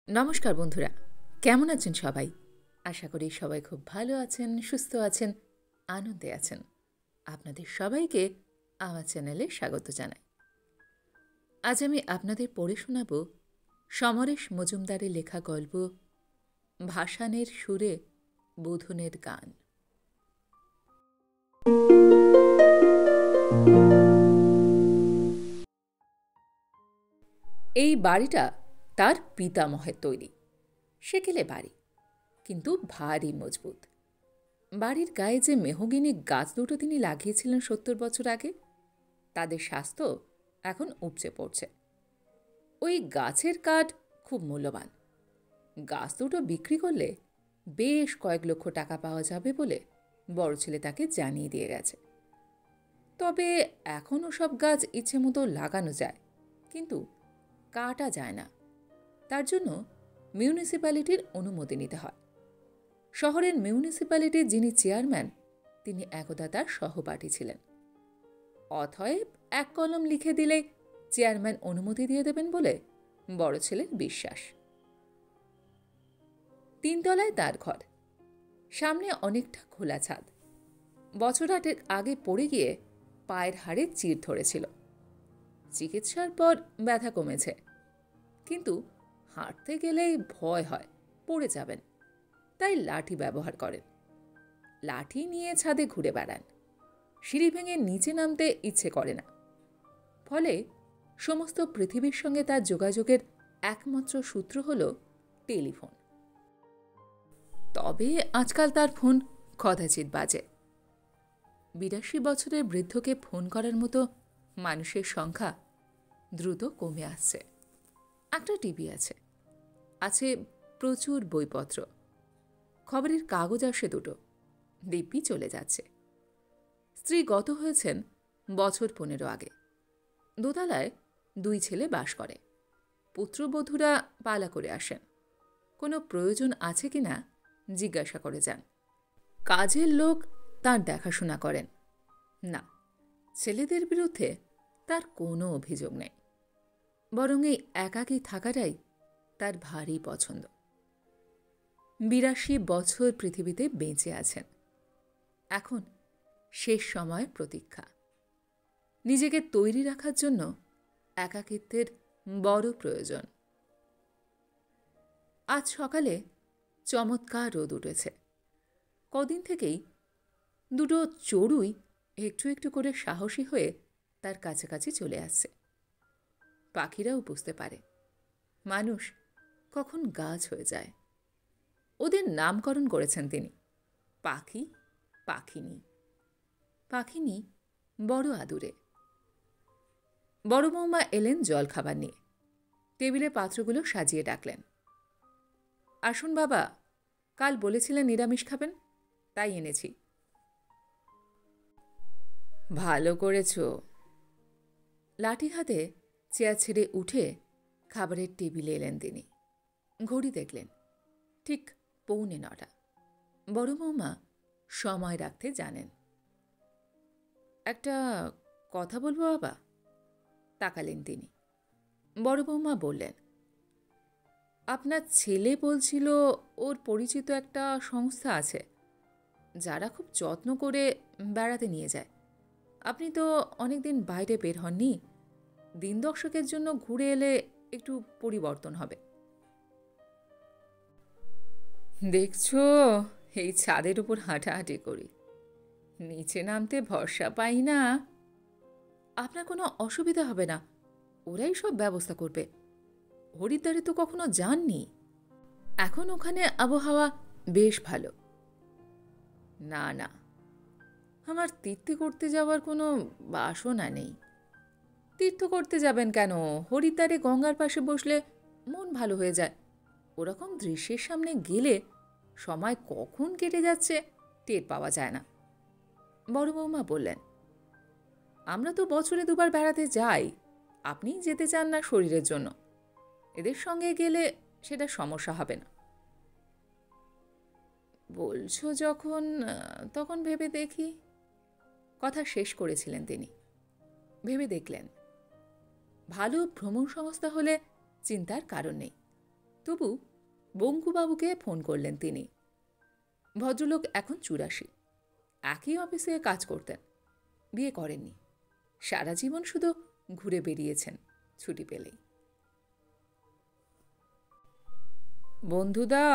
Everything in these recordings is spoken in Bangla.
নমস্কার বন্ধুরা, কেমন আছেন সবাই? আশা করি সবাই খুব ভালো আছেন, সুস্থ আছেন, আনন্দে আছেন। আপনাদের সবাইকে আমার চ্যানেলে স্বাগত জানাই। আজ আমি আপনাদের পড়ে শোনাব সমরেশ মজুমদারের লেখা গল্প ভাসানের সুরে বোধনের গান। এই বাড়িটা তার পিতামহের তৈরি। সেকেলে বাড়ি, কিন্তু ভারী মজবুত। বাড়ির গায়ে যে মেহগিনি গাছ দুটো তিনি লাগিয়েছিলেন ৭০ বছর আগে, তাদের স্বাস্থ্য এখন উপচে পড়ছে। ওই গাছের কাঠ খুব মূল্যবান। গাছ দুটো বিক্রি করলে বেশ কয়েক লক্ষ টাকা পাওয়া যাবে বলে বড় ছেলে তাকে জানিয়ে দিয়ে গেছে। তবে এখনও সব গাছ ইচ্ছে মতো লাগানো যায়, কিন্তু কাটা যায় না। তার জন্য মিউনিসিপ্যালিটির অনুমতি নিতে হয়। শহরের মিউনিসিপ্যালিটির যিনি চেয়ারম্যান, তিনি একদা তার সহপাঠী ছিলেন। অতএব এক কলম লিখে দিলে চেয়ারম্যান অনুমতি দিয়ে দেবেন বলে বড় ছেলের বিশ্বাস। ৩ তলায় তার ঘর, সামনে অনেকটা খোলা ছাদ। বছর ৮ আগে পড়ে গিয়ে পায়ের হাড়ে চির ধরেছিল। চিকিৎসার পর ব্যথা কমেছে, কিন্তু হাঁটতে গেলেই ভয় হয় পড়ে যাবেন, তাই লাঠি ব্যবহার করেন। লাঠি নিয়ে ছাদে ঘুরে বেড়ান। সিঁড়ি ভেঙে নিচে নামতে ইচ্ছে করে না। ফলে সমস্ত পৃথিবীর সঙ্গে তার যোগাযোগের একমাত্র সূত্র হল টেলিফোন। তবে আজকাল তার ফোন কদাচিৎ বাজে। ৮২ বছরের বৃদ্ধকে ফোন করার মতো মানুষের সংখ্যা দ্রুত কমে আসছে। একটা টিভি আছে, আছে প্রচুর বইপত্র, খবরের কাগজ আসে দুটো, দিব্যি চলে যাচ্ছে। স্ত্রী গত হয়েছেন বছর ১৫ আগে। দোতলায় ২ ছেলে বাস করে। পুত্রবধূরা পালা করে আসেন। কোনো প্রয়োজন আছে কিনা জিজ্ঞাসা করে যান। কাজের লোক তার দেখাশোনা করেন না। ছেলেদের বিরুদ্ধে তার কোনো অভিযোগ নেই, বরং এই একাকী থাকাটাই তার ভারী পছন্দ। ৮২ বছর পৃথিবীতে বেঁচে আছেন। এখন শেষ সময়ের প্রতীক্ষা। নিজেকে তৈরি রাখার জন্য একাকিত্বের বড় প্রয়োজন। আজ সকালে চমৎকার রোদ উঠেছে। কদিন থেকেই দুটো চড়ুই একটু একটু করে সাহসী হয়ে তার কাছাকাছি চলে আসছে। পাখিরাও বুঝতে পারে মানুষ কখন গাছ হয়ে যায়। ওদের নামকরণ করেছেন তিনি, পাখি, পাখিনী। পাখিনী বড় আদুরে। বড় বৌমা এলেন জল খাবার নিয়ে। টেবিলে পাত্রগুলো সাজিয়ে ডাকলেন। আসুন বাবা, কাল বলেছিলেন নিরামিষ খাবেন, তাই এনেছি। ভালো করেছ। লাঠি হাতে চেয়ার ছেড়ে উঠে খাবারের টেবিলে এলেন তিনি। ঘড়ি দেখলেন, ঠিক 8:45। বড় বৌমা সময় রাখতে জানেন। একটা কথা বলবো বাবা? তাকালেন তিনি। বড় বৌমা বললেন, আপনার ছেলে বলছিল ওর পরিচিত একটা সংস্থা আছে, যারা খুব যত্ন করে বেড়াতে নিয়ে যায়। আপনি তো অনেকদিন বাইরে বের হননি, দিন 10 জন্য ঘুরে এলে একটু পরিবর্তন হবে। দেখছো, এই ছাদের উপর হাঁটাহাঁটি করি, নিচে নামতে ভরসা পাই না। আপনার কোনো অসুবিধা হবে না, ওরাই সব ব্যবস্থা করবে। হরিদ্বারে তো কখনো যাননি, এখন ওখানে আবহাওয়া বেশ ভালো। না না, আমার তীর্থে করতে যাওয়ার কোনো বাসনা নেই। তীর্থ করতে যাবেন কেন? হরিদ্বারে গঙ্গার পাশে বসলে মন ভালো হয়ে যায়। ওরকম দৃশ্যের সামনে গেলে সময় কখন কেটে যাচ্ছে টের পাওয়া যায় না। বড় বৌমা বললেন, আমরা তো বছরে 2বার বেড়াতে যাই। আপনি যেতে চান না শরীরের জন্য, এদের সঙ্গে গেলে সেটা সমস্যা হবে না। বলছো যখন, তখন ভেবে দেখি। কথা শেষ করেছিলেন তিনি। ভেবে দেখলেন, ভালো ভ্রমণ সংস্থা হলে চিন্তার কারণ নেই। তবু বঙ্কুবাবুকে ফোন করলেন তিনি। ভদ্রলোক এখন ৮৪, একই অফিসে কাজ করতেন, বিয়ে করেননি, সারা জীবন শুধু ঘুরে বেরিয়েছেন ছুটি পেলেই। বন্ধুদা,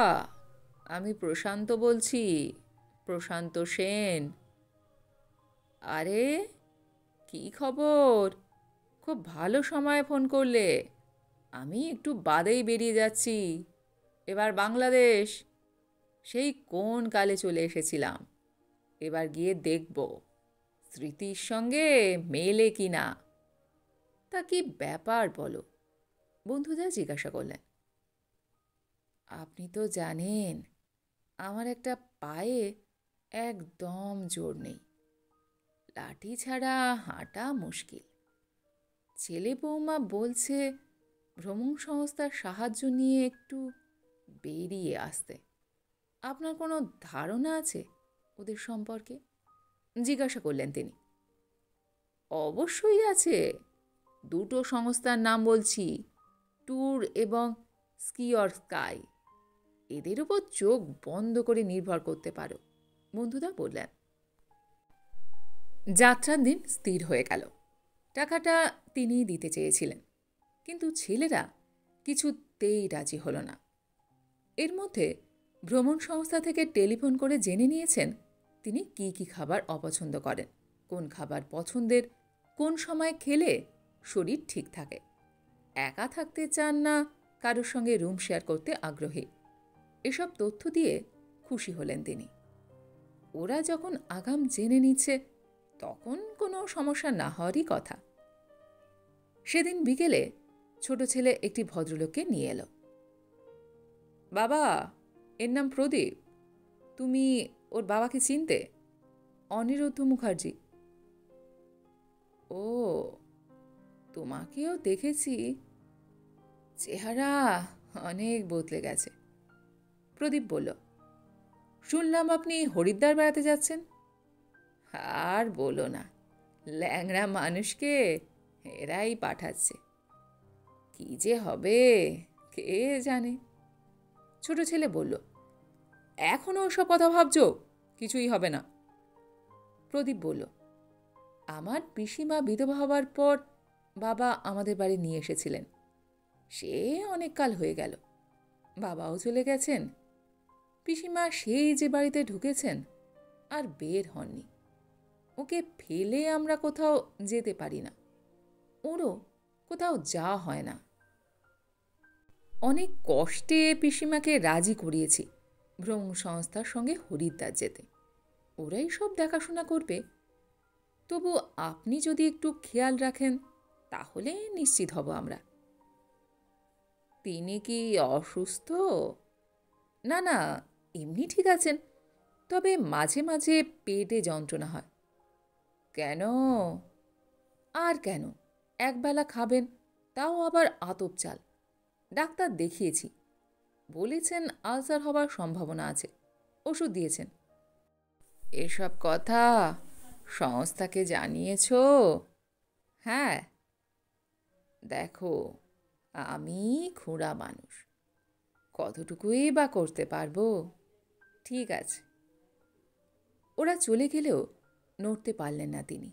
আমি প্রশান্ত বলছি, প্রশান্ত সেন। আরে, কি খবর? খুব ভালো সময়ে ফোন করলে। আমি একটু বাদেই বেরিয়ে যাচ্ছি, এবার বাংলাদেশ। সেই কোন কালে চলে এসেছিলাম, এবার গিয়ে দেখব স্মৃতির সঙ্গে মেলে কি না। তা কি ব্যাপার বলো? বন্ধুদা জিজ্ঞাসা করলেন। আপনি তো জানেন আমার একটা পায়ে একদম জোর নেই, লাঠি ছাড়া হাঁটা মুশকিল। ছেলে বৌমা বলছে ভ্রমণ সংস্থার সাহায্য নিয়ে একটু বেরিয়ে আসতে। আপনার কোনো ধারণা আছে ওদের সম্পর্কে? জিজ্ঞাসা করলেন তিনি। অবশ্যই আছে, দুটো সংস্থার নাম বলছি, ট্যুর এবং স্কিওর স্কাই। এদের উপর চোখ বন্ধ করে নির্ভর করতে পারো, বন্ধুদা বললেন। যাত্রার দিন স্থির হয়ে গেল। টাকাটা তিনিই দিতে চেয়েছিলেন, কিন্তু ছেলেরা কিছুতেই রাজি হল না। এর মধ্যে ভ্রমণ সংস্থা থেকে টেলিফোন করে জেনে নিয়েছেন তিনি কি কি খাবার অপছন্দ করেন, কোন খাবার পছন্দের, কোন সময় খেলে শরীর ঠিক থাকে, একা থাকতে চান না কারোর সঙ্গে রুম শেয়ার করতে আগ্রহী। এসব তথ্য দিয়ে খুশি হলেন তিনি। ওরা যখন আগাম জেনে নিচ্ছে, তখন কোনো সমস্যা না হওয়ারই কথা। সেদিন বিকেলে ছোট ছেলে একটি ভদ্রলোককে নিয়ে এলো। বাবা, এর নাম প্রদীপ। তুমি ওর বাবাকে চিনতে? অনিরুদ্ধ মুখার্জি। ও, তোমাকেও দেখেছি, চেহারা অনেক বদলে গেছে। প্রদীপ বলল। শুনলাম আপনি হরিদ্বার বেড়াতে যাচ্ছেন। আর বলো না, ল্যাংড়া মানুষকে এরাই পাঠাচ্ছে। কি যে হবে কে জানে। ছোট ছেলে বলল, এখনো ওসব কথা ভাবছো? কিছুই হবে না। প্রদীপ বলল, আমার পিসিমা বিধবা হবার পর বাবা আমাদের বাড়ি নিয়ে এসেছিলেন। সে অনেক কাল হয়ে গেল, বাবাও চলে গেছেন। পিসিমা সেই যে বাড়িতে ঢুকেছেন আর বের হননি। ওকে ফেলে আমরা কোথাও যেতে পারি না, ওরও কোথাও যাওয়া হয় না। অনেক কষ্টে পিসিমাকে রাজি করিয়েছি ভ্রমণ সংস্থার সঙ্গে হরিদ্বার যেতে। ওরাই সব দেখাশোনা করবে। তবু আপনি যদি একটু খেয়াল রাখেন তাহলে নিশ্চিত হব আমরা। তিনি কি অসুস্থ? না না, এমনি ঠিক আছেন, তবে মাঝে মাঝে পেটে যন্ত্রণা হয়। কেন? আর কেন, একবেলা খাবেন, তাও আবার আতপ চাল। ডাক্তার দেখিয়েছি, বলেছেন আলসার হবার সম্ভাবনা আছে, ওষুধ দিয়েছেন। এসব কথা সংস্থাকে জানিয়েছ? হ্যাঁ। দেখো, আমি খুঁড়া মানুষ, কতটুকুই বা করতে পারবো। ঠিক আছে। ওরা চলে গেলেও নড়তে পারলেন না তিনি।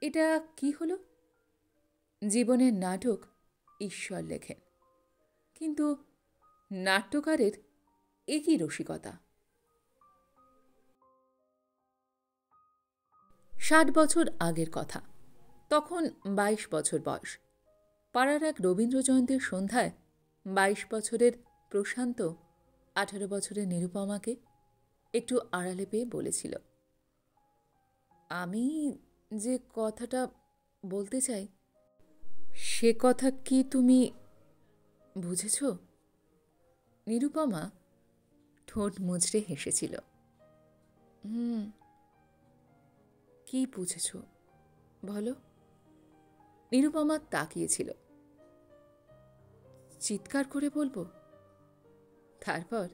এটা কি হলো? জীবনের নাটক ঈশ্বর লেখেন, কিন্তু নাট্যকারের একই রসিকতা। ৬০ বছর আগের কথা। তখন ২২ বছর বয়স। পাড়ার এক রবীন্দ্র জয়ন্তীর সন্ধ্যায় ২২ বছরের প্রশান্ত ১৮ বছরের নিরুপমাকে একটু আড়ালে পেয়ে বলেছিল, আমি যে কথাটা বলতে চাই সে কথা কি তুমি বুঝেছ? নিরুপমা ঠোঁট মুচড়ে হেসেছিল। কি বুঝেছ বলো? নিরুপমা তাকিয়েছিল। চিৎকার করে বলবো? তারপর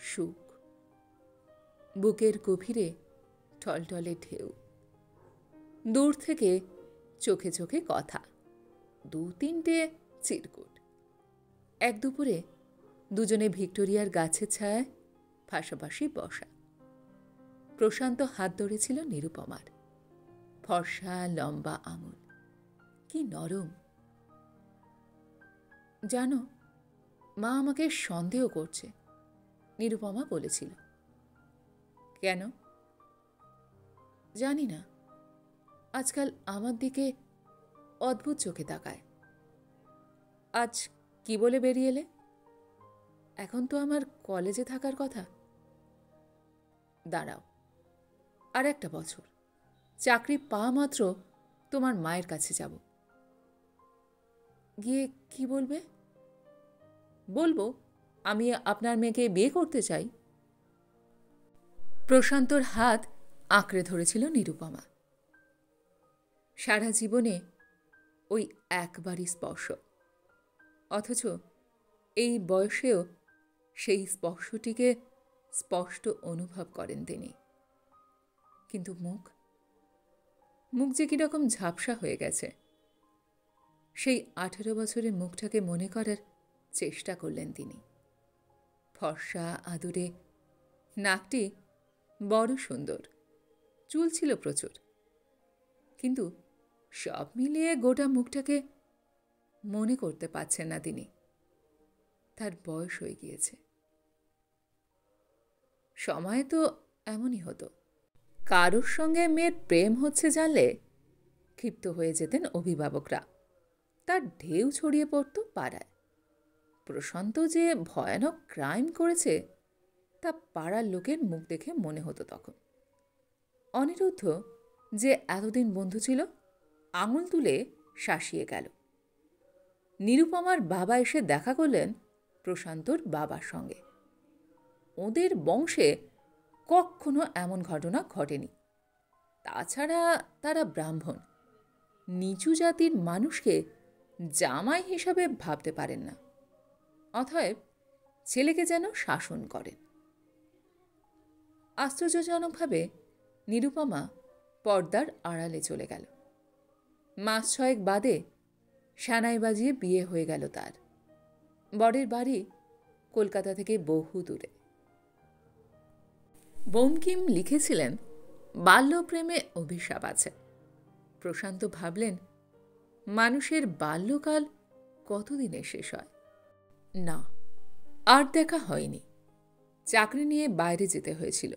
সুখ, বুকের গভীরে টলটলে ঢেউ, দূর থেকে চোখে চোখে কথা, ২-৩টে চিরকুট। এক দুপুরে দুজনে ভিক্টোরিয়ার গাছের ছায়ায় পাশাপাশি বসা। প্রশান্ত হাত ধরেছিল নিরুপমার। ফর্সা লম্বা আঙুল, কি নরম। জানো, মা আমাকে সন্দেহ করছে, নিরুপমা বলেছিল। কেন? জানি না, আজকাল আমার দিকে অদ্ভুত চোখে তাকায়। আজ কি বলে বেরিয়ে এলে? এখন তো আমার কলেজে থাকার কথা। দাঁড়াও, আর একটা বছর, চাকরি পাওয়া মাত্র তোমার মায়ের কাছে যাব। গিয়ে কি বলবে? বলবো আমি আপনার মেয়েকে বিয়ে করতে চাই। প্রশান্তর হাত আঁকড়ে ধরেছিল নিরুপমা। সারা জীবনে ওই একবারই স্পর্শ, অথচ এই বয়সেও সেই স্পর্শটিকে স্পষ্ট অনুভব করেন তিনি। কিন্তু মুখ যে কিরকম ঝাপসা হয়ে গেছে। সেই 18 বছরের মুখটাকে মনে করার চেষ্টা করলেন তিনি। ফর্সা আদুরে, নাকটি বড় সুন্দর, চুল ছিল প্রচুর, কিন্তু সব মিলিয়ে গোটা মুখটাকে মনে করতে পারছেন না তিনি। তার বয়স হয়ে গিয়েছে। সময় তো এমনই হতো। কারোর সঙ্গে মেয়ের প্রেম হচ্ছে জানলে ক্ষিপ্ত হয়ে যেতেন অভিভাবকরা। তার ঢেউ ছড়িয়ে পড়ত পাড়ায়। প্রশান্ত যে ভয়ানক ক্রাইম করেছে তা পাড়ার লোকের মুখ দেখে মনে হতো তখন। অনিরুদ্ধ যে এতদিন বন্ধু ছিল, আঙুল তুলে শাসিয়ে গেল। নিরুপমার বাবা এসে দেখা করলেন প্রশান্তর বাবার সঙ্গে। ওদের বংশে কখনো এমন ঘটনা ঘটেনি। তাছাড়া তারা ব্রাহ্মণ, নিচু জাতির মানুষকে জামাই হিসাবে ভাবতে পারেন না। অতএব ছেলেকে যেন শাসন করেন। আশ্চর্যজনকভাবে নিরুপমা পর্দার আড়ালে চলে গেল। মাস 6 বাদে সানাই বাজিয়ে বিয়ে হয়ে গেল তার। বরের বাড়ি কলকাতা থেকে বহু দূরে। বঙ্কিম লিখেছিলেন, বাল্যপ্রেমে অভিশাপ আছে। প্রশান্ত ভাবলেন, মানুষের বাল্যকাল কতদিনে শেষ হয়? না, আর দেখা হয়নি। চাকরি নিয়ে বাইরে যেতে হয়েছিল।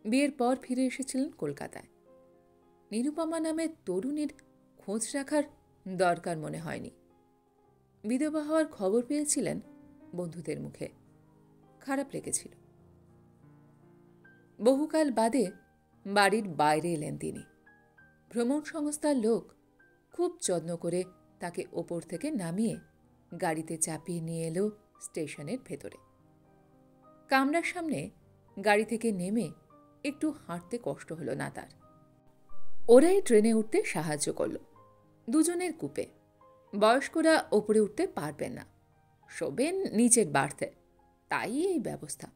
বিয়ের পর ফিরে এসেছিলেন কলকাতায়। নিরুপমা নামের তরুণীর খোঁজ রাখার দরকার মনে হয়নি। বিধবা হওয়ার খবর পেয়েছিলেন বন্ধুদের মুখে। খারাপ লেগেছিল। বহুকাল বাদে বাড়ির বাইরে এলেন তিনি। ভ্রমণ সংস্থার লোক খুব যত্ন করে তাকে ওপর থেকে নামিয়ে গাড়িতে চাপিয়ে নিয়ে এলো স্টেশনের ভেতরে। কামরার সামনে গাড়ি থেকে নেমে একটু হাঁটতে কষ্ট হলো না তার। ওরাই ট্রেনে উঠতে সাহায্য করল। দুজনের কূপে। বয়স্করা ওপরে উঠতে পারবেন না, শোবেন নিচের বার্থে, তাই এই ব্যবস্থা।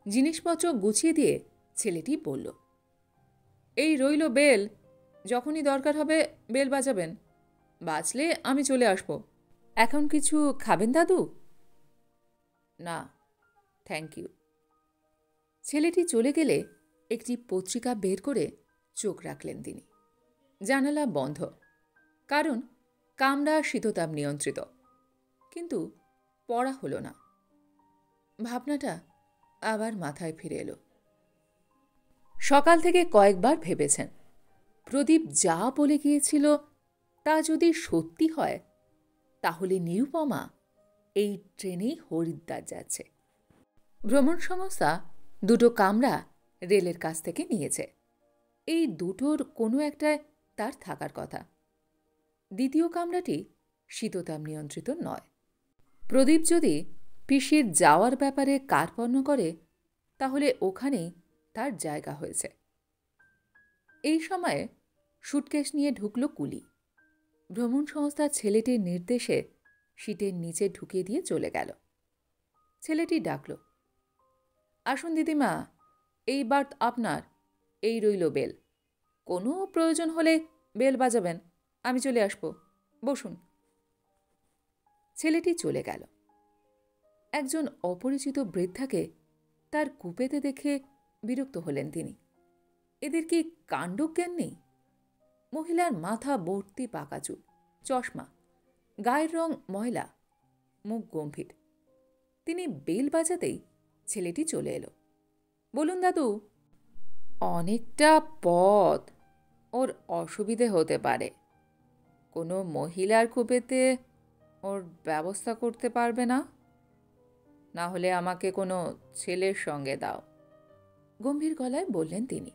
জিনিসপত্র গুছিয়ে দিয়ে ছেলেটি বলল, এই রইল বেল, যখনই দরকার হবে বেল বাজাবেন। বাজলে আমি চলে আসব। এখন কিছু খাবেন দাদু? না, থ্যাংক ইউ। ছেলেটি চলে গেলে একটি পত্রিকা বের করে চোখ রাখলেন তিনি। জানালা বন্ধ, কারণ কামরা শীততাপ নিয়ন্ত্রিত। কিন্তু পড়া হলো না। ভাবনাটা আবার মাথায় ফিরে এলো। সকাল থেকে কয়েকবার ভেবেছেন, প্রদীপ যা বলে গিয়েছিল তা যদি সত্যি হয়, তাহলে নিরুপমা এই ট্রেনেই হরিদ্বার যাচ্ছে। ভ্রমণ সংস্থা 2টো কামরা রেলের কাছ থেকে নিয়েছে। এই দুটোর কোনো একটায় তার থাকার কথা। দ্বিতীয় কামরাটি শীততাপ নিয়ন্ত্রিত নয়। প্রদীপ যদি পিসির যাওয়ার ব্যাপারে কার্পণ্য করে, তাহলে ওখানেই তার জায়গা হয়েছে। এই সময়ে সুটকেস নিয়ে ঢুকল কুলি। ভ্রমণ সংস্থার ছেলেটির নির্দেশে সিটের নিচে ঢুকিয়ে দিয়ে চলে গেল। ছেলেটি ডাকল, আসুন দিদিমা, এই বার্থ আপনার, এই রইল বেল। কোনো প্রয়োজন হলে বেল বাজাবেন, আমি চলে আসব, বসুন। ছেলেটি চলে গেল। একজন অপরিচিত বৃদ্ধাকে তার কুপেতে দেখে বিরক্ত হলেন তিনি। এদের কি কাণ্ডজ্ঞান নেই? মহিলার মাথা ভর্তি পাকা চুল, চশমা, গায়ের রং ময়লা, মুখ গম্ভীর। তিনি বেল বাজাতেই ছেলেটি চলে এলো। বলুন দাদু। অনেকটা পথ, ওর অসুবিধে হতে পারে। কোনো মহিলার কুপেতে ওর ব্যবস্থা করতে পারবে না? না হলে আমাকে কোনো ছেলের সঙ্গে দাও, গম্ভীর গলায় বললেন তিনি।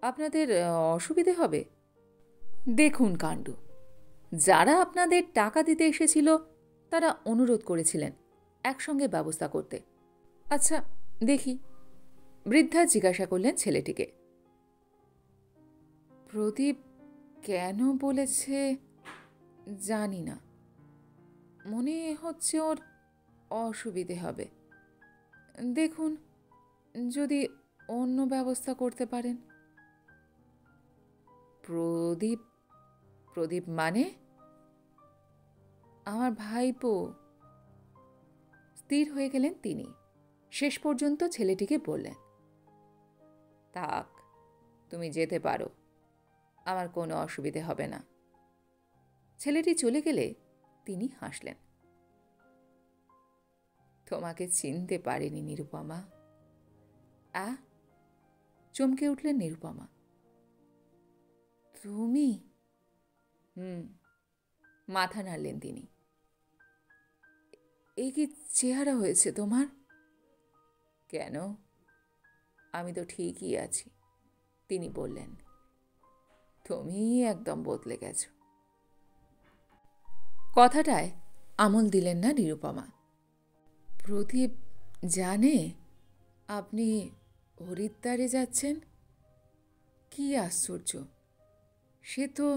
আপনাদের অসুবিধে হবে? দেখুন কাণ্ড, যারা আপনাদের টাকা দিতে এসেছিল তারা অনুরোধ করেছিলেন একসঙ্গে ব্যবস্থা করতে। আচ্ছা দেখি, বৃদ্ধা জিজ্ঞাসা করলেন ছেলেটিকে। প্রদীপ কেন বলেছে জানি না, মনে হচ্ছে ওর অসুবিধে হবে। দেখুন যদি অন্য ব্যবস্থা করতে পারেন। প্রদীপ? প্রদীপ মানে? আমার ভাইপো। স্থির হয়ে গেলেন তিনি। শেষ পর্যন্ত ছেলেটিকে বললেন, থাক, তুমি যেতে পারো, আমার কোনো অসুবিধে হবে না। ছেলেটি চলে গেলে তিনি হাসলেন। তোমাকে চিনতে পারিনি নিরুপমা। চমকে উঠলেন নিরুপমা। তুমি? মাথা নাড়লেন তিনি। এই কি চেহারা হয়েছে তোমার? কেন, আমি তো ঠিকই আছি, তিনি বললেন। তুমি একদম বদলে গেছ। কথাটায় আমল দিলেন না নিরুপমা। প্রদীপ জানে আপনি হরিদ্বারে যাচ্ছেন? কি আশ্চর্য, সে তো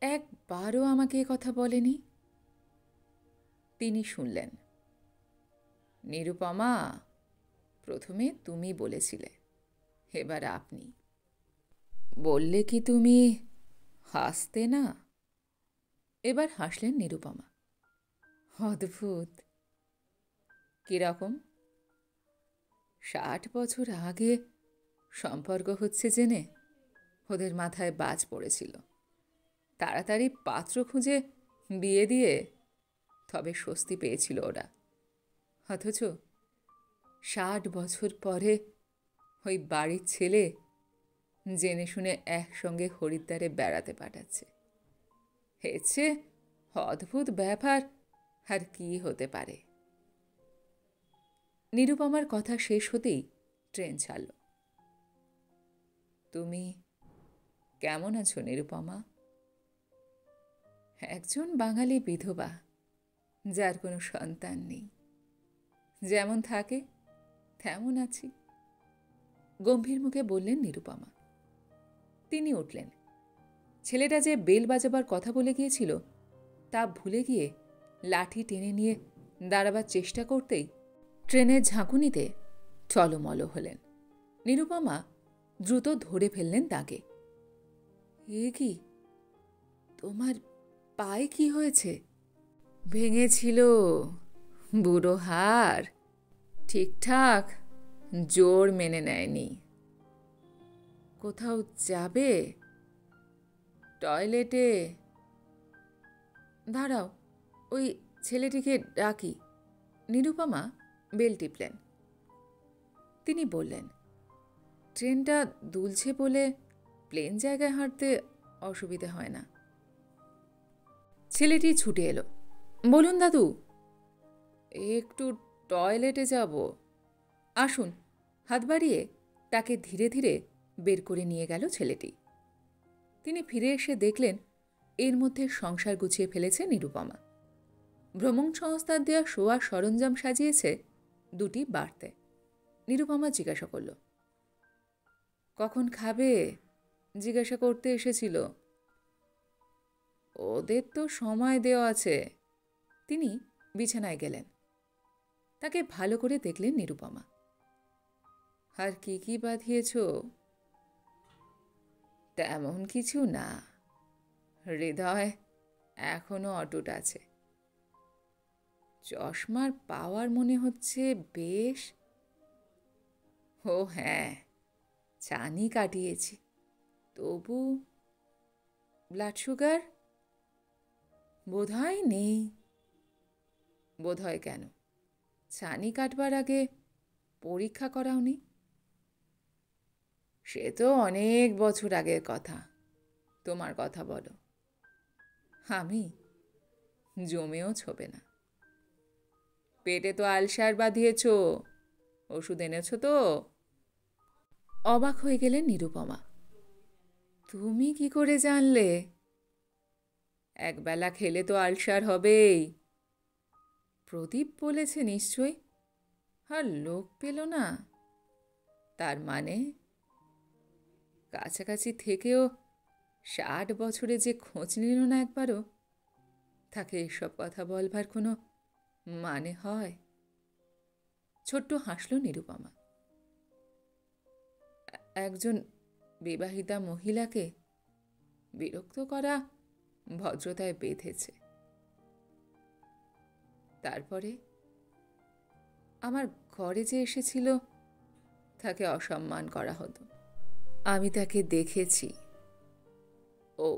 একবারও আমাকে এ কথা বলেনি। তিনি শুনলেন। নিরুপমা, প্রথমে তুমি বলেছিলে, এবার আপনি। বললে কি তুমি হাসতে না? এবার হাসলেন নিরুপমা। অদ্ভুত। কিরকম? 60 বছর আগে সম্পর্ক হচ্ছে জেনে ওদের মাথায় বাজ পড়েছিল। তাড়াতাড়ি পাত্র খুঁজে বিয়ে দিয়ে তবে স্বস্তি পেয়েছিল ওরা। অথচ 60 বছর পরে ওই বাড়ির ছেলে জেনে শুনে একসঙ্গে হরিদ্বারে বেড়াতে পাঠাচ্ছে। হেছে অদ্ভুত ব্যাপার আর কি হতে পারে? নিরুপমার কথা শেষ হতেই ট্রেন ছাড়ল। তুমি কেমন আছো নিরুপমা? একজন বাঙালি বিধবা, যার কোনো সন্তান নেই, যেমন থাকে তেমন আছি, গম্ভীর মুখে বললেন নিরুপমা। তিনি উঠলেন। ছেলেটা যে বেল বাজাবার কথা বলে গিয়েছিল তা ভুলে গিয়ে লাঠি টেনে নিয়ে দাঁড়াবার চেষ্টা করতেই ট্রেনের ঝাঁকুনিতে টলমল হলেন। নিরুপমা দ্রুত ধরে ফেললেন তাকে। এ কি, তোমার পায়ে কি হয়েছে? ভেঙেছিল বুড়ো হাড়, ঠিকঠাক জোর মেনে নেয়নি। কোথাও যাবে? টয়লেটে? দাঁড়াও, ওই ছেলেটিকে ডাকি। নিরুপমা বেল টিপলেন। তিনি বললেন, ট্রেনটা দুলছে বলে প্লেন জায়গায় হাঁটতে অসুবিধে হয় না। ছেলেটি ছুটে এলো। বলুন দাদু, একটু টয়লেটে যাব। আসুন। হাত বাড়িয়ে তাকে ধীরে ধীরে বের করে নিয়ে গেল ছেলেটি। তিনি ফিরে এসে দেখলেন এর মধ্যে সংসার গুছিয়ে ফেলেছে নিরুপমা। ভ্রমণ সংস্থার দেয়া শোয়ার সরঞ্জাম সাজিয়েছে দুটি বাড়তে। নিরুপমা জিজ্ঞাসা করল, কখন খাবে? জিজ্ঞাসা করতে এসেছিল। ওদের তো সময় দেওয়া আছে। তিনি বিছানায় গেলেন। তাকে ভালো করে দেখলেন নিরুপমা। আর কি কি বাঁধিয়েছ? তেমন কিছু না, হৃদয় এখনো অটুট আছে। চশমার পাওয়ার মনে হচ্ছে বেশ। ও হ্যাঁ, ছানি কাটিয়েছি, তবু ব্লাড সুগার বোধহয় নেই। বোধহয় কেন? ছানি কাটবার আগে পরীক্ষা করাওনি? সে তো অনেক বছর আগের কথা। তোমার কথা বলো। আমি জমেও ছোবে না। পেটে তো আলসার বাঁধিয়েছ, ওষুধ এনেছ তো? অবাক হয়ে গেলেন নিরুপমা। তুমি কি করে জানলে? একবেলা খেলে তো আলসার হবেই। প্রদীপ বলেছে নিশ্চয়ই। আর লোক পেল না, তার মানে? কাছাকাছি থেকেও 60 বছরে যে খোঁজ নিল না একবারও, তাকে এসব কথা বলবার কোনো মানে হয়? ছোট্ট হাসল নিরুপমা। একজন বিবাহিতা মহিলাকে বিরক্ত করা ভদ্রতায় বেঁধেছে। তারপরে আমার ঘরে যে এসেছিল, তাকে অসম্মান করা হতো। আমি তাকে দেখেছি। ও,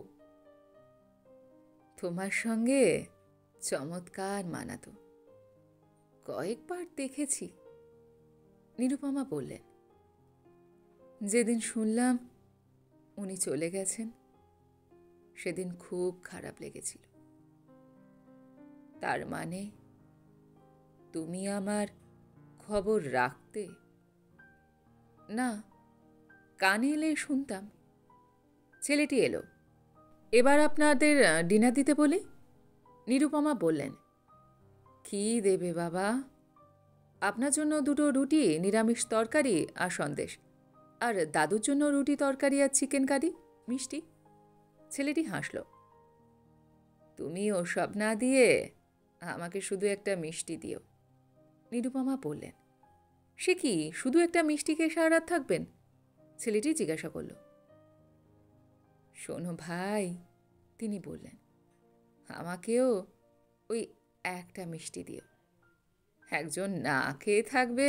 তোমার সঙ্গে চমৎকার মানাতো। কয়েকবার দেখেছি, নিরুপমা বললেন। যেদিন শুনলাম উনি চলে গেছেন, সেদিন খুব খারাপ লেগেছিল। তার মানে তুমি আমার খবর রাখতে? না, কানে এলে শুনতাম। ছেলেটি এলো। এবার আপনাদের ডিনার দিতে বলি? নিরুপমা বললেন। কি দেবে বাবা? আপনার জন্য 2টো রুটি, নিরামিষ তরকারি আর সন্দেশ, আর দাদুর জন্য রুটি তরকারি আর চিকেন কারি, মিষ্টি। ছেলেটি হাসল। তুমি ওসব না দিয়ে আমাকে শুধু একটা মিষ্টি দিও, নিরুপমা বললেন। সে কি, শুধু একটা মিষ্টি খেয়ে সারা রাত থাকবেন? ছেলেটি জিজ্ঞাসা করল। শোনো ভাই, তিনি বললেন, আমাকেও ওই একটা মিষ্টি দিও। একজন না খেয়ে থাকবে,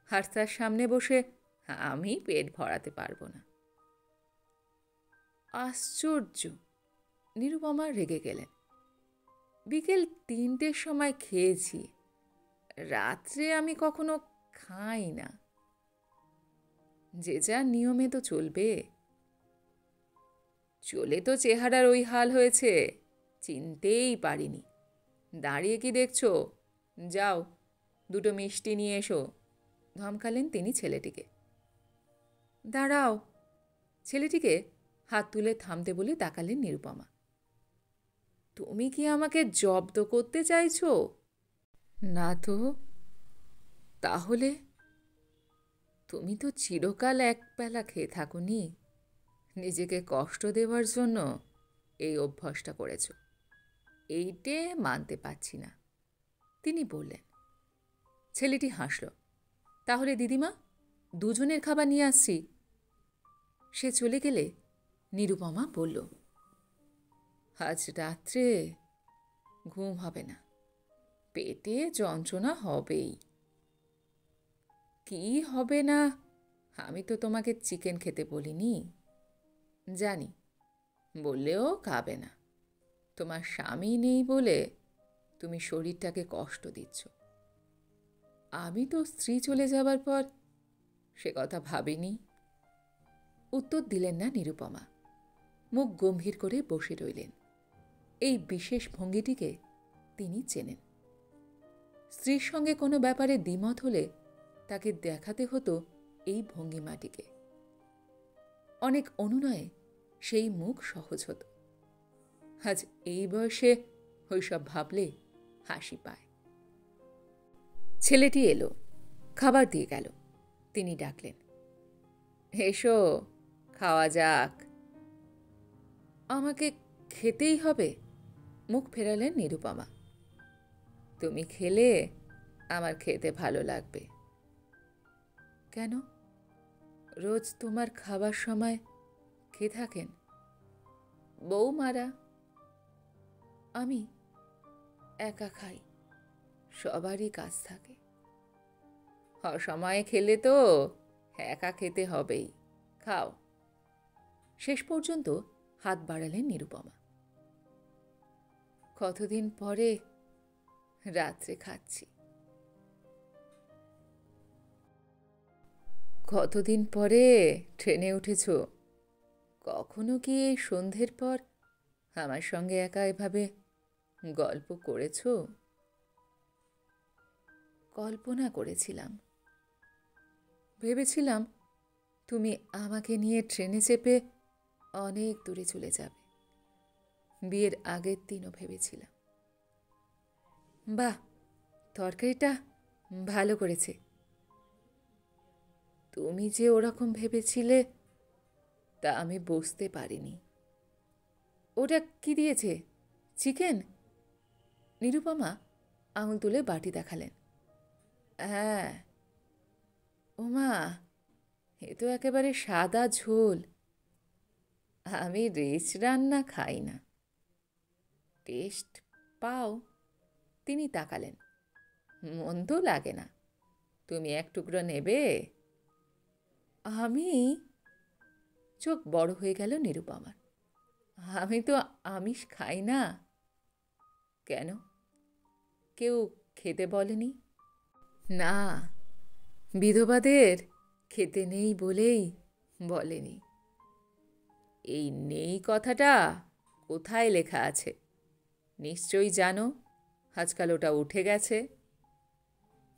আর তার সামনে বসে আমি পেট ভরাতে পারবো না। আশ্চর্য, নিরুপমা রেগে গেলেন। বিকেল 3টের সময় খেয়েছি, রাত্রে আমি কখনো খাই না। যে যার নিয়মে তো চলবে। চলে তো চেহারার ওই হাল হয়েছে, চিনতেই পারিনি। দাঁড়িয়ে কি দেখছো? যাও, 2টো মিষ্টি নিয়ে এসো, ধমকালেন তিনি ছেলেটিকে। দাঁড়াও, ছেলেটিকে হাত তুলে থামতে বলে তাকালেন নিরুপমা। তুমি কি আমাকে জব্দ করতে চাইছো? না তো। তাহলে? তুমি তো চিরকাল একবেলা খেয়ে থাকোনি। নিজেকে কষ্ট দেওয়ার জন্য এই অভ্যাসটা করেছ। এইটে মানতে পারছি না, তিনি বললেন। ছেলেটি হাসল। তাহলে দিদিমা, দুজনের খাবার নিয়ে আসছি। সে চলে গেলে নিরুপমা বলল, আজ রাত্রে ঘুম হবে না, পেটে যন্ত্রণা হবেই। কি হবে না? আমি তো তোমাকে চিকেন খেতে বলিনি। জানি, বললেও খাবে না। তোমার স্বামী নেই বলে তুমি শরীরটাকে কষ্ট দিচ্ছ। আমি তো স্ত্রী চলে যাবার পর সে কথা ভাবিনি। উত্তর দিলেন না নিরুপমা। মুখ গম্ভীর করে বসে রইলেন। এই বিশেষ ভঙ্গিটিকে তিনি চেনেন। স্ত্রীর সঙ্গে কোনো ব্যাপারে দ্বিমত হলে তাকে দেখাতে হতো এই ভঙ্গিমাটিকে। অনেক অনুনয়ে সেই মুখ সহজ হতো। আজ এই বয়সে ওইসব ভাবলে হাসি পায়। ছেলেটি এলো, খাবার দিয়ে গেল। তিনি ডাকলেন, এসো, খাওয়া যাক। আমাকে খেতেই হবে, মুখ ফেরালেন নিরুপমা। তুমি খেলে আমার খেতে ভালো লাগবে। কেন? রোজ তোমার খাবার সময় খেয়ে থাকেন বৌমারা। আমি একা খাই, সবারই কাজ থাকে, অসময়ে খেলে তো একা খেতে হবেই, খাও। শেষ পর্যন্ত হাত বাড়ালেন নিরুপমা। কতদিন পরে রাত্রে খাচ্ছি, কতদিন পরে ট্রেনে উঠেছ? কখনো কি এই সন্ধ্যের পর আমার সঙ্গে একা এভাবে গল্প করেছ? কল্পনা করেছিলাম, ভেবেছিলাম তুমি আমাকে নিয়ে ট্রেনে চেপে অনেক দূরে চলে যাবে। বিয়ের আগের দিনও ভেবেছিলাম। বাহ, তরকারিটা ভালো করেছে। তুমি যে ওরকম ভেবেছিলে তা আমি বুঝতে পারিনি। ওটা কি দিয়েছে, চিকেন? নিরুপমা আঙুল তুলে বাটি দেখালেন। হ্যাঁ। ওমা, এ তো একেবারে সাদা ঝোল। আমি রিচ রান্না খাই না। টেস্ট পাও? তিনি তাকালেন। মন্দ লাগে না। তুমি এক টুকরো নেবে? আমি? চোখ বড় হয়ে গেল নিরুপমার। আমি তো আমিষ খাই না। কেন, কেউ খেতে বলেনি? না, বিধবাদের খেতে নেই বলেই বলেনি। এই নেই কথাটা কোথায় লেখা আছে? নিশ্চয়ই জানো আজকাল ওটা উঠে গেছে।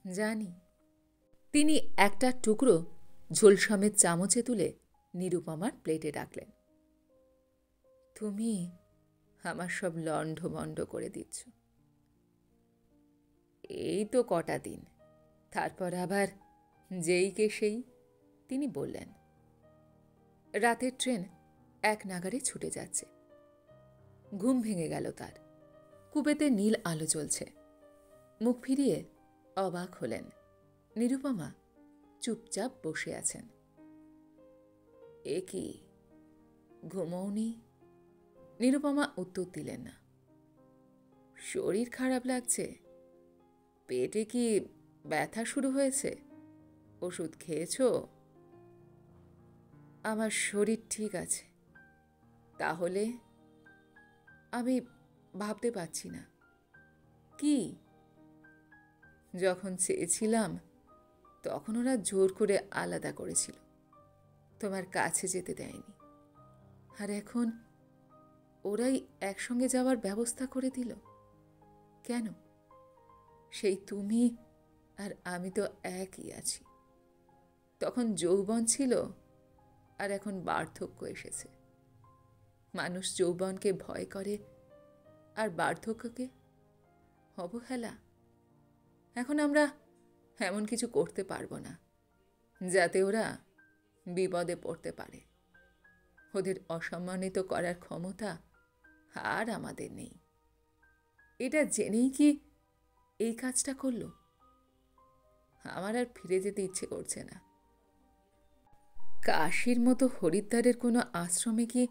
জানি। তিনি একটা টুকরো ঝোল সমেত চামচে তুলে নিরুপমার প্লেটে রাখলেন। তুমি আমার সব লণ্ডভণ্ড করে দিচ্ছ। এই তো কটা দিন, তারপর আবার যেই কে সেই, তিনি বললেন। রাতের ট্রেন এক নাগাড়ে ছুটে যাচ্ছে। ঘুম ভেঙে গেল তার। কুপেতে নীল আলো জ্বলছে। মুখ ফিরিয়ে অবাক হলেন। নিরুপমা চুপচাপ বসে আছেন। এ কি, ঘুমোওনি? নিরুপমা উত্তর দিলেন না। শরীর খারাপ লাগছে? পেটে কি ব্যথা শুরু হয়েছে? ওষুধ খেয়েছ? আমার শরীর ঠিক আছে। তাহলে? আমি ভাবতে পারছি না। কি? যখন চেয়েছিলাম তখন ওরা জোর করে আলাদা করেছিল, তোমার কাছে যেতে দেয়নি। আর এখন ওরাই একসঙ্গে যাওয়ার ব্যবস্থা করে দিল। কেন? সেই তুমি আর আমি তো একই আছি। তখন যৌবন ছিল, আর এখন বার্ধক্য এসেছে। মানুষ যৌবনকে ভয় করে আর বার্ধক্যকে অবহেলা। এখন আমরা এমন কিছু করতে পারবো না যাতে ওরা বিপদে পড়তে পারে। ওদের অসম্মানিত করার ক্ষমতা আর আমাদের নেই। এটা জেনেই কি এই কাজটা করল? আমার আর ফিরে যেতে ইচ্ছে করছে না। কাশীর মতো হরিদ্বারের কোনো আশ্রমে কি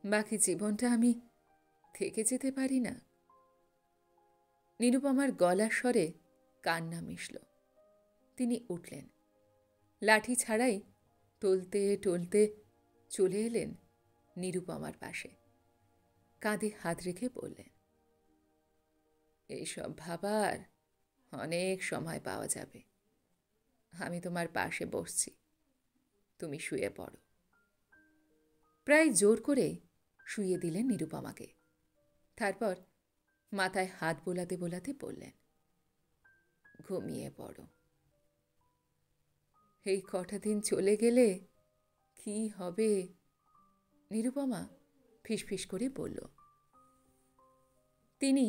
বাকি জীবনটা আমি থেকে যেতে পারি না? নিরুপমার গলার স্বরে কান্না মিশল। তিনি উঠলেন। লাঠি ছাড়াই টলতে টলতে চলে এলেন নিরুপমার পাশে। কাঁধে হাত রেখে বললেন, এইসব ভাবার অনেক সময় পাওয়া যাবে। আমি তোমার পাশে বসছি, তুমি শুয়ে পড়ো। প্রায় জোর করে শুয়ে দিলেন নিরুপমাকে। তারপর মাথায় হাত বোলাতে বোলাতে বললেন, ঘুমিয়ে পড়ো। এই কটা দিন চলে গেলে কি হবে? নিরুপমা ফিসফিস করে বলল। তিনি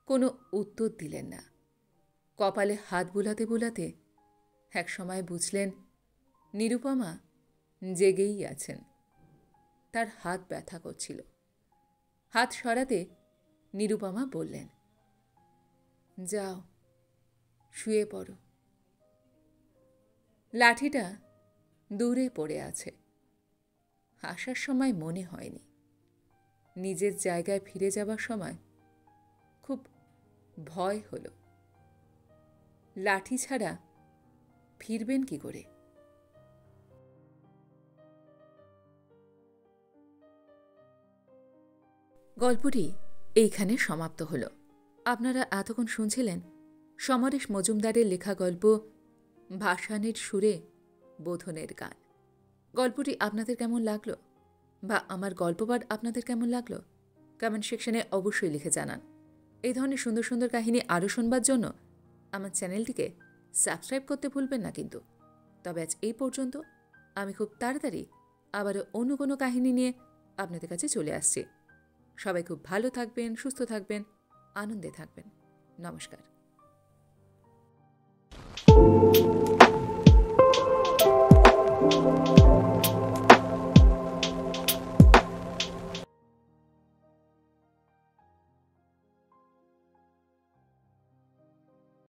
কোনো উত্তর দিলেন না। কপালে হাত বুলাতে বুলাতে একসময় বুঝলেন নিরুপমা জেগেই আছেন। তার হাত ব্যথা করছিল। হাত সরাতে নিরুপমা বললেন, যাও শুয়ে পড়ো। লাঠিটা দূরে পড়ে আছে। আসার সময় মনে হয়নি। নিজের জায়গায় ফিরে যাবার সময় খুব ভয় হলো। লাঠি ছাড়া ফিরবেন কি করে? গল্পটি এইখানে সমাপ্ত হল। আপনারা এতক্ষণ শুনছিলেন সমরেশ মজুমদারের লেখা গল্প ভাসানের সুরে বোধনের গান। গল্পটি আপনাদের কেমন লাগলো, বা আমার গল্পপাঠ আপনাদের কেমন লাগলো, কমেন্ট সেকশনে অবশ্যই লিখে জানান। এই ধরনের সুন্দর সুন্দর কাহিনী আরও শুনবার জন্য আমার চ্যানেলটিকে সাবস্ক্রাইব করতে ভুলবেন না কিন্তু। তবে আজ এই পর্যন্ত। আমি খুব তাড়াতাড়ি আবারও অন্য কোনো কাহিনী নিয়ে আপনাদের কাছে চলে আসছি। সবাই খুব ভালো থাকবেন, সুস্থ থাকবেন, আনন্দে থাকবেন। নমস্কার।